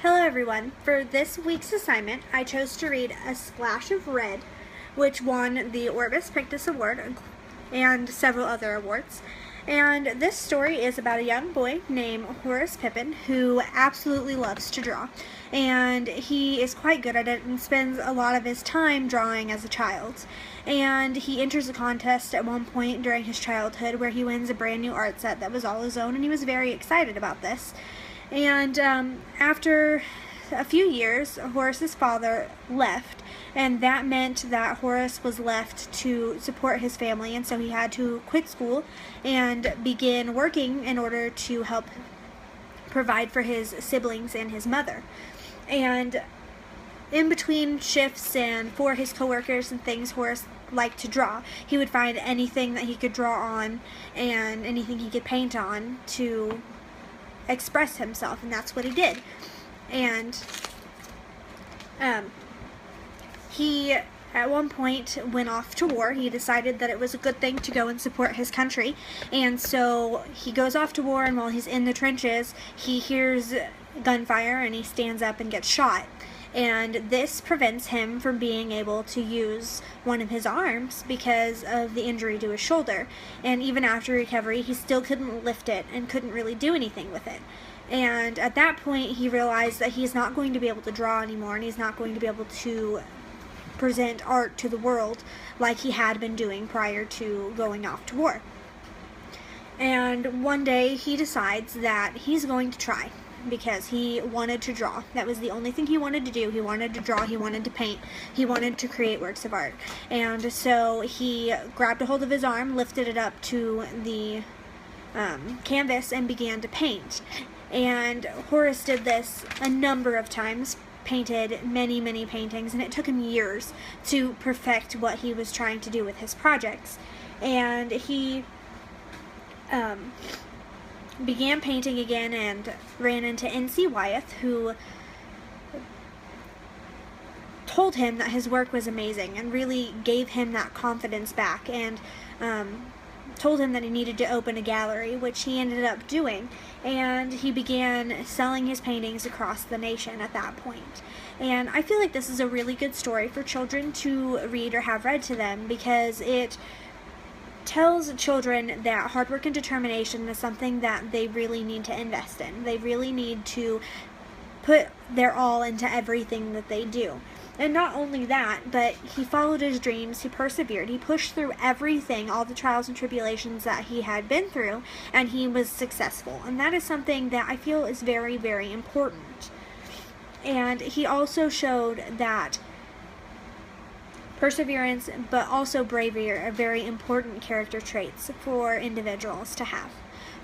Hello everyone. For this week's assignment, I chose to read A Splash of Red, which won the Orbis Pictus Award and several other awards. And this story is about a young boy named Horace Pippin who absolutely loves to draw. And he is quite good at it and spends a lot of his time drawing as a child. And he enters a contest at one point during his childhood where he wins a brand new art set that was all his own, and he was very excited about this. And after a few years, Horace's father left, and that meant that Horace was left to support his family, and so he had to quit school and begin working in order to help provide for his siblings and his mother. And in between shifts and for his coworkers and things, Horace liked to draw. He would find anything that he could draw on and anything he could paint on to express himself, and that's what he did. And he at one point went off to war. He decided that it was a good thing to go and support his country, and so he goes off to war, and while he's in the trenches he hears gunfire and he stands up and gets shot. And this prevents him from being able to use one of his arms because of the injury to his shoulder. And even after recovery, he still couldn't lift it and couldn't really do anything with it. And at that point, he realized that he's not going to be able to draw anymore, and he's not going to be able to present art to the world like he had been doing prior to going off to war. And one day, he decides that he's going to try, because he wanted to draw. That was the only thing he wanted to do. He wanted to draw, he wanted to paint, he wanted to create works of art. And so he grabbed a hold of his arm, lifted it up to the canvas, and began to paint. And Horace did this a number of times, painted many, many paintings, and it took him years to perfect what he was trying to do with his projects. And he began painting again and ran into N.C. Wyeth, who told him that his work was amazing and really gave him that confidence back, and told him that he needed to open a gallery, which he ended up doing, and he began selling his paintings across the nation at that point. And I feel like this is a really good story for children to read or have read to them, because it tells children that hard work and determination is something that they really need to invest in. They really need to put their all into everything that they do. And not only that, but he followed his dreams, he persevered, he pushed through everything, all the trials and tribulations that he had been through, and he was successful. And that is something that I feel is very, very important. And he also showed that perseverance, but also bravery, are very important character traits for individuals to have.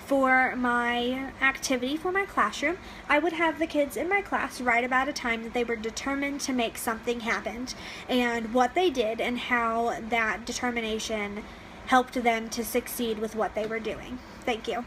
For my activity for my classroom, I would have the kids in my class write about a time that they were determined to make something happen, and what they did and how that determination helped them to succeed with what they were doing. Thank you.